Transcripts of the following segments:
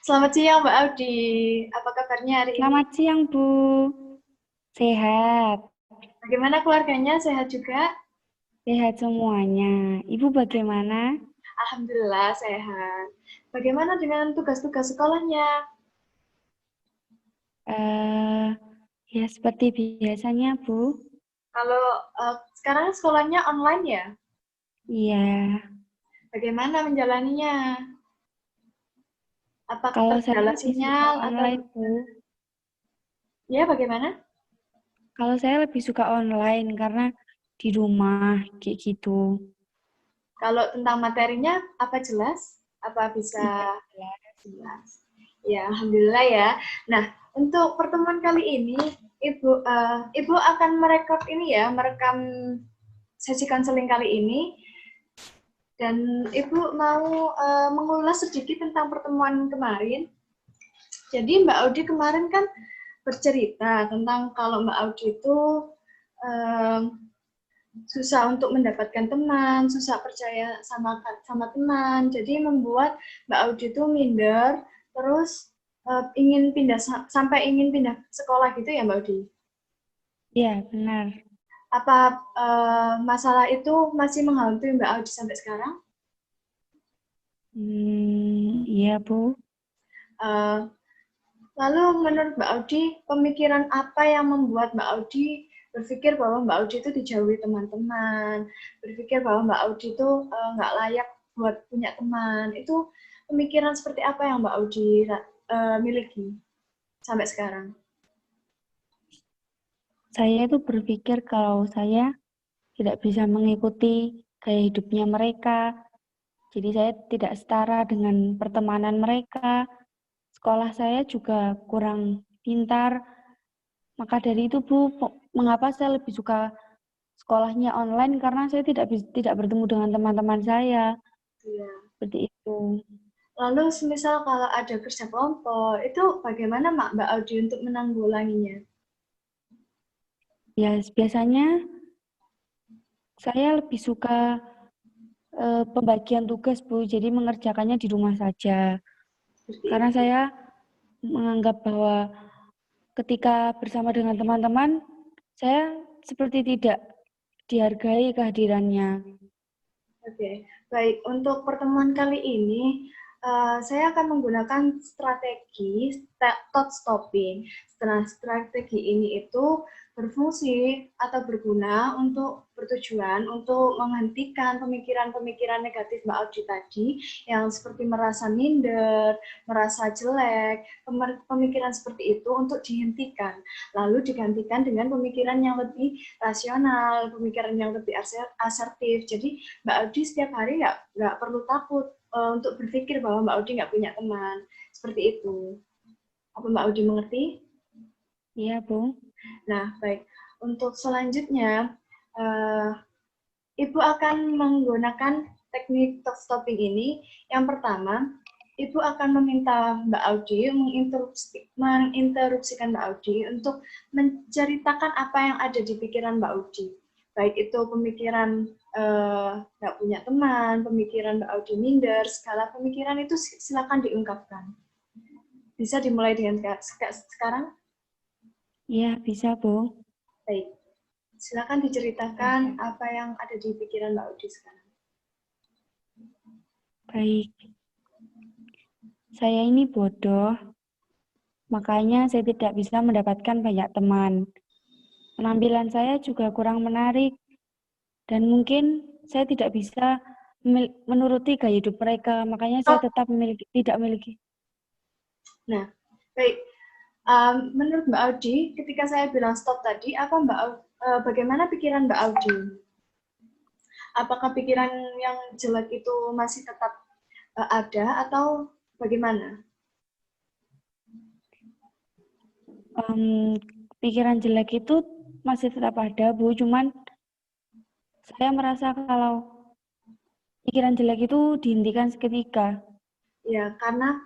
Selamat siang Mbak Audi. Apa kabarnya hari ini? Selamat siang, Bu. Sehat. Bagaimana keluarganya? Sehat juga? Sehat semuanya. Ibu bagaimana? Alhamdulillah sehat. Bagaimana dengan tugas-tugas sekolahnya? Eh, ya seperti biasanya, Bu. Kalau sekarang sekolahnya online ya? Iya. Bagaimana menjalaninya? Apakah Kalau saya terkendala lebih suka sinyal atau online, Bu. ya bagaimana? Kalau saya lebih suka online karena di rumah kayak gitu. Kalau tentang materinya apa jelas? Apa bisa Iya, jelas. jelas? Ya, alhamdulillah ya. Nah, untuk pertemuan kali ini, Ibu akan merekam ini ya, merekam sesi konseling kali ini. Dan Ibu mau mengulas sedikit tentang pertemuan kemarin. Jadi Mbak Audi kemarin kan bercerita tentang kalau Mbak Audi itu um, susah untuk mendapatkan teman, susah percaya sama teman. Jadi membuat Mbak Audi itu minder, terus ingin pindah sampai ingin pindah sekolah gitu ya Mbak Audi. Iya, benar. Apa masalah itu masih menghantui Mbak Audi sampai sekarang? Iya, Bu. Uh, Lalu menurut Mbak Audi, pemikiran apa yang membuat Mbak Audi berpikir bahwa Mbak Audi itu dijauhi teman-teman, berpikir bahwa Mbak Audi itu nggak layak buat punya teman. Itu pemikiran seperti apa yang Mbak Audi miliki sampai sekarang? Saya itu berpikir kalau saya tidak bisa mengikuti gaya hidupnya mereka. Jadi saya tidak setara dengan pertemanan mereka. Sekolah saya juga kurang pintar. Maka dari itu, Bu, mengapa saya lebih suka sekolahnya online karena saya tidak bertemu dengan teman-teman saya. Ya. Seperti itu. Lalu semisal kalau ada kerja kelompok, itu bagaimana Mbak Audi untuk menanggulanginya? Ya, biasanya saya lebih suka pembagian tugas, Bu. Jadi mengerjakannya di rumah saja. Seperti Karena itu. saya menganggap bahwa ketika bersama dengan teman-teman, saya seperti tidak dihargai kehadirannya. Oke, baik. Untuk pertemuan kali ini, saya akan menggunakan strategi thought stopping. Setelah strategi ini itu berfungsi atau berguna untuk bertujuan untuk menghentikan pemikiran-pemikiran negatif Mbak Audrey tadi yang seperti merasa minder, merasa jelek, pemikiran seperti itu untuk dihentikan. Lalu digantikan dengan pemikiran yang lebih rasional, pemikiran yang lebih asertif. Jadi Mbak Audi setiap hari nggak perlu takut untuk berpikir bahwa Mbak Audi nggak punya teman. Seperti itu. Apa Mbak Audi mengerti? Iya, Bu. Nah, baik. Untuk selanjutnya, uh, Ibu akan menggunakan teknik talk stopping ini. Yang pertama, Ibu akan meminta Mbak Audi menginterupsikan Mbak Audi untuk menceritakan apa yang ada di pikiran Mbak Audi. Baik itu pemikiran nggak punya teman, pemikiran Mbak Audi minder, segala pemikiran itu silakan diungkapkan. Bisa dimulai dengan sekarang? Iya, bisa, Bu. Baik. Silakan diceritakan apa yang ada di pikiran Mbak Audi sekarang. Baik. Saya ini bodoh, makanya saya tidak bisa mendapatkan banyak teman. Penampilan saya juga kurang menarik, dan mungkin saya tidak bisa menuruti gaya hidup mereka, makanya saya Stop. tetap tidak memiliki. Nah, baik. Menurut Mbak Audi, ketika saya bilang stop tadi, bagaimana pikiran Mbak Audi? Apakah pikiran yang jelek itu masih tetap ada atau bagaimana? Pikiran jelek itu masih tetap ada, Bu. Cuman saya merasa kalau pikiran jelek itu dihentikan seketika. Ya, karena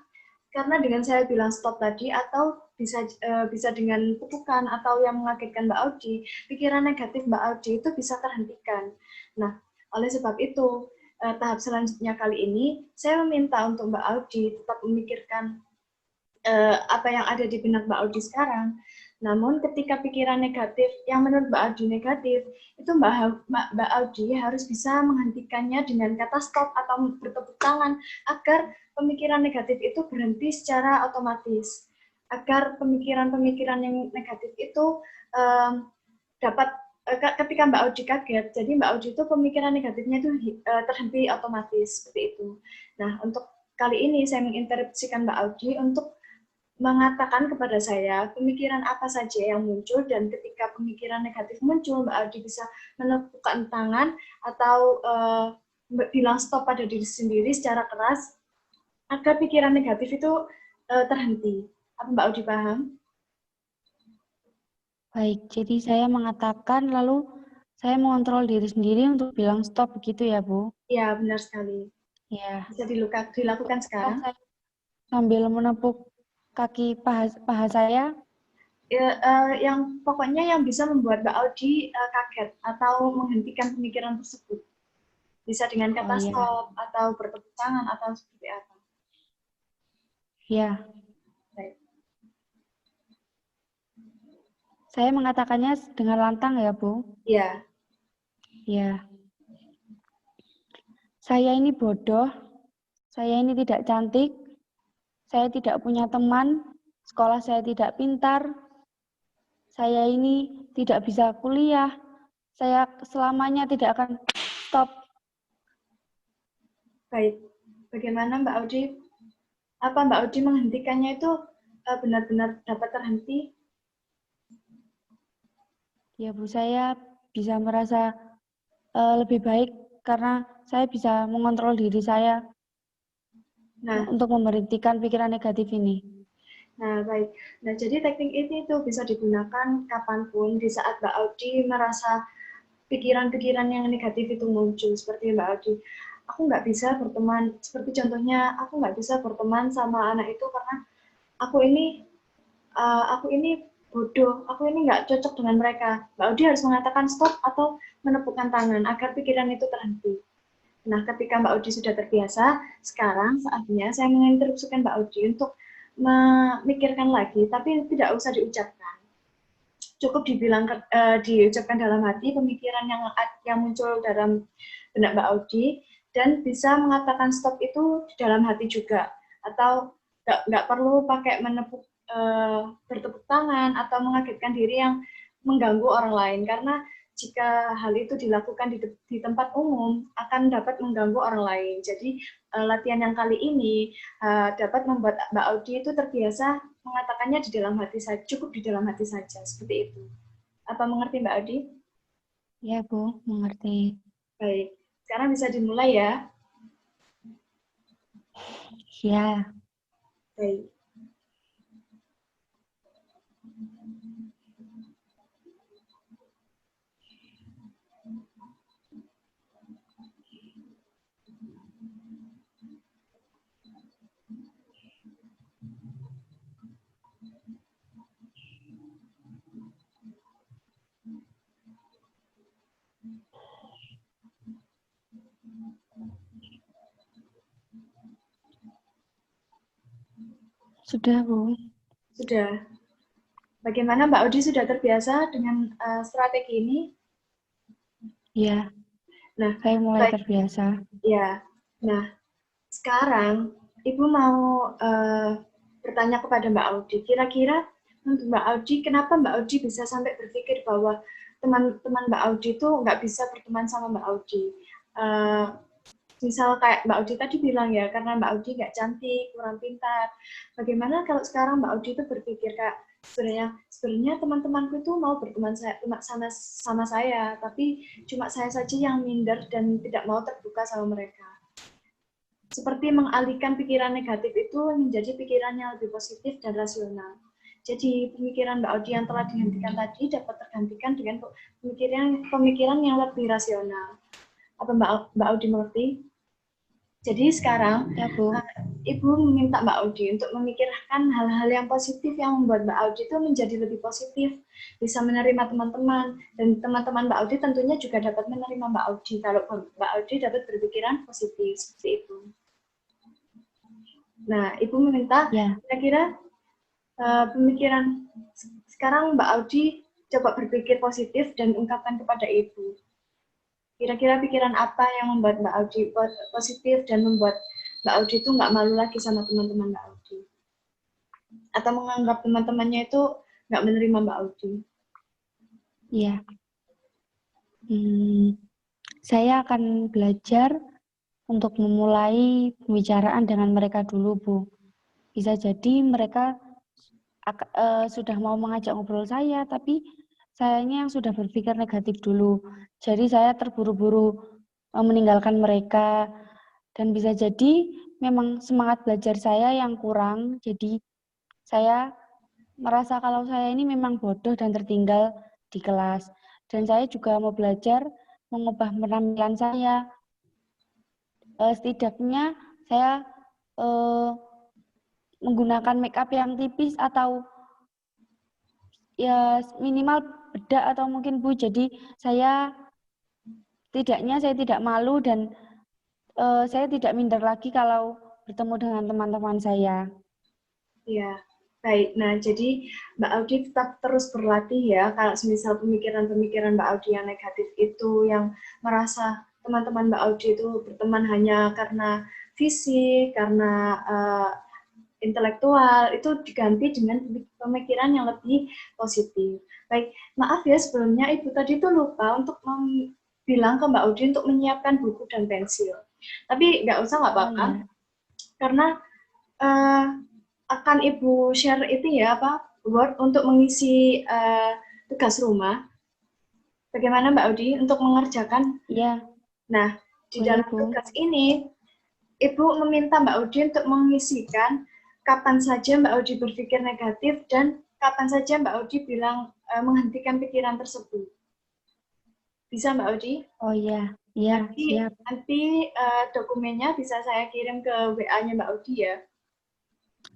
dengan saya bilang stop tadi atau bisa dengan kutukan atau yang mengagetkan Mbak Audi, pikiran negatif Mbak Audi itu bisa terhentikan. Nah, oleh sebab itu tahap selanjutnya kali ini saya meminta untuk Mbak Audi tetap memikirkan apa yang ada di benak Mbak Audi sekarang. Namun ketika pikiran negatif yang menurut Mbak Audi negatif, itu Mbak Audi harus bisa menghentikannya dengan kata stop atau bertepuk tangan agar pemikiran negatif itu berhenti secara otomatis. Agar pemikiran-pemikiran yang negatif itu dapat ketika Mbak Audi kaget, jadi Mbak Audi itu pemikiran negatifnya itu terhenti otomatis seperti itu. Nah, untuk kali ini saya menginterupsikan Mbak Audi untuk mengatakan kepada saya pemikiran apa saja yang muncul, dan ketika pemikiran negatif muncul, Mbak Audi bisa menepukkan tangan atau bilang stop pada diri sendiri secara keras agar pikiran negatif itu terhenti. Apa Mbak Audi paham? Baik, jadi saya mengatakan lalu saya mengontrol diri sendiri untuk bilang stop begitu ya, Bu? Ya, benar sekali. Ya. Bisa dilakukan sekarang. Saya sambil menepuk kaki paha saya. Ya, yang pokoknya yang bisa membuat Mbak Audi kaget atau menghentikan pemikiran tersebut. Bisa dengan Oh kata ya, stop atau bertepuk tangan atau seperti apa. ya. Baik. Saya mengatakannya dengan lantang ya, Bu? Ya. Ya. Saya ini bodoh, saya ini tidak cantik, saya tidak punya teman, sekolah saya tidak pintar, saya ini tidak bisa kuliah, saya selamanya tidak akan stop. Baik. Bagaimana Mbak Audi? Apa Mbak Audi menghentikannya itu benar-benar dapat terhenti? Ya Bu, saya bisa merasa lebih baik karena saya bisa mengontrol diri saya untuk memberhentikan pikiran negatif ini. Nah, baik. Nah, jadi teknik ini tuh bisa digunakan kapanpun di saat Mbak Audi merasa pikiran-pikiran yang negatif itu muncul. Seperti Mbak Audi, aku nggak bisa berteman, seperti contohnya, aku nggak bisa berteman sama anak itu karena aku ini bodoh, aku ini nggak cocok dengan mereka. Mbak Audi harus mengatakan stop atau menepukkan tangan agar pikiran itu terhenti. Nah, ketika Mbak Audi sudah terbiasa, sekarang saatnya saya menginterupsikan Mbak Audi untuk memikirkan lagi, tapi tidak usah diucapkan. Cukup diucapkan dalam hati pemikiran yang muncul dalam benak Mbak Audi, dan bisa mengatakan stop itu di dalam hati juga, atau nggak perlu pakai bertepuk tangan atau mengagetkan diri yang mengganggu orang lain, karena jika hal itu dilakukan di tempat umum akan dapat mengganggu orang lain. Jadi latihan yang kali ini dapat membuat Mbak Audi itu terbiasa mengatakannya di dalam hati saja, cukup di dalam hati saja, seperti itu. Apa mengerti Mbak Audi? Ya Bu, mengerti. Baik, sekarang bisa dimulai ya. Ya. Baik. Sudah Bu. Sudah. Bagaimana Mbak Audi, sudah terbiasa dengan strategi ini? Ya. Nah, saya mulai baik. terbiasa. Ya. Nah, sekarang Ibu mau bertanya kepada Mbak Audi. Kira-kira untuk Mbak Audi, kenapa Mbak Audi bisa sampai berpikir bahwa teman-teman Mbak Audi itu nggak bisa berteman sama Mbak Audi? Misal kayak Mbak Audi tadi bilang ya, karena Mbak Audi nggak cantik, kurang pintar. Bagaimana kalau sekarang Mbak Audi itu berpikir kayak sebenarnya teman-temanku itu mau berteman sama saya, tapi cuma saya saja yang minder dan tidak mau terbuka sama mereka. Seperti mengalihkan pikiran negatif itu menjadi pikiran yang lebih positif dan rasional. Jadi pemikiran Mbak Audi yang telah dihentikan tadi dapat tergantikan dengan pemikiran yang lebih rasional. Apa Mbak Audi mengerti? Jadi sekarang Ya Bu. Ibu meminta Mbak Audi untuk memikirkan hal-hal yang positif yang membuat Mbak Audi itu menjadi lebih positif, bisa menerima teman-teman, dan teman-teman Mbak Audi tentunya juga dapat menerima Mbak Audi kalau Mbak Audi dapat berpikiran positif seperti itu. Nah, Ibu meminta kira-kira pemikiran sekarang Mbak Audi coba berpikir positif dan ungkapkan kepada Ibu. Kira-kira pikiran apa yang membuat Mbak Audi positif dan membuat Mbak Audi itu nggak malu lagi sama teman-teman Mbak Audi? Atau menganggap teman-temannya itu nggak menerima Mbak Audi? Iya. Saya akan belajar untuk memulai pembicaraan dengan mereka dulu, Bu. Bisa jadi mereka sudah mau mengajak ngobrol saya, tapi sayangnya yang sudah berpikir negatif dulu. Jadi saya terburu-buru meninggalkan mereka, dan bisa jadi memang semangat belajar saya yang kurang, jadi saya merasa kalau saya ini memang bodoh dan tertinggal di kelas. Dan saya juga mau belajar mengubah penampilan saya. Setidaknya saya menggunakan make up yang tipis atau ya minimal bedak atau mungkin Bu. Jadi saya tidak malu dan saya tidak minder lagi kalau bertemu dengan teman-teman saya. Ya, baik. Nah, jadi Mbak Audi tetap terus berlatih ya, kalau misal pemikiran-pemikiran Mbak Audi yang negatif itu, yang merasa teman-teman Mbak Audi itu berteman hanya karena fisik, karena intelektual, itu diganti dengan pemikiran yang lebih positif. Baik, maaf ya sebelumnya Ibu tadi tuh lupa untuk bilang ke Mbak Audi untuk menyiapkan buku dan pensil. Tapi nggak usah, nggak apa-apa, Ya. karena akan Ibu share itu ya, Word untuk mengisi tugas rumah. Bagaimana Mbak Audi untuk mengerjakan? Iya. Nah, di Boleh, dalam Bu. tugas ini, Ibu meminta Mbak Audi untuk mengisikan kapan saja Mbak Audi berpikir negatif dan kapan saja Mbak Audi bilang menghentikan pikiran tersebut. Bisa Mbak Audi? Oh iya, iya, siap. Nanti dokumennya bisa saya kirim ke WA-nya Mbak Audi ya.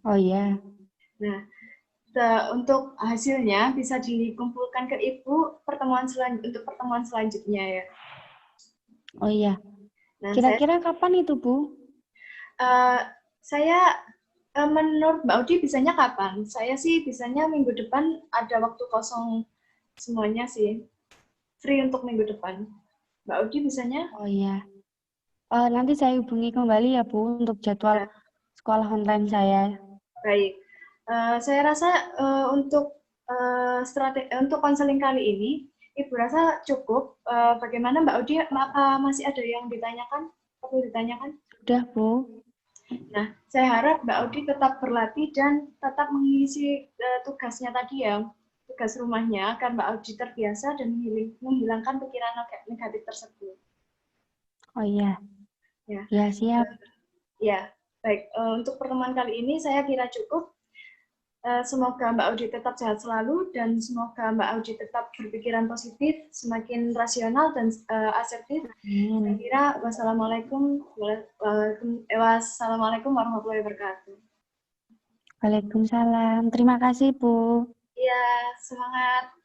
Oh iya. Nah, untuk hasilnya bisa dikumpulkan ke Ibu untuk pertemuan selanjutnya ya. Oh iya. Nah, Kira-kira kapan itu, Bu? saya menurut Mbak Audi bisanya kapan? Saya sih bisanya minggu depan ada waktu kosong semuanya sih. Free untuk minggu depan. Mbak Audi bisanya? Oh iya. Nanti saya hubungi kembali ya, Bu, untuk jadwal Ya, sekolah online saya. baik. Saya rasa untuk konseling kali ini, Ibu rasa cukup. Bagaimana Mbak Audi? Masih ada yang ditanyakan? Perlu ditanyakan? Sudah, Bu. Nah, saya harap Mbak Audi tetap berlatih dan tetap mengisi tugasnya tadi ya, tugas rumahnya, agar Mbak Audi terbiasa dan menghilangkan pikiran negatif tersebut. Oh iya. Ya, Ya, siap. ya. Baik, untuk pertemuan kali ini saya kira cukup. Semoga Mbak Audi tetap sehat selalu dan semoga Mbak Audi tetap berpikiran positif, semakin rasional dan asertif. Saya kira wassalamualaikum warahmatullahi wabarakatuh. Waalaikumsalam. Terima kasih, Bu. Iya, semangat.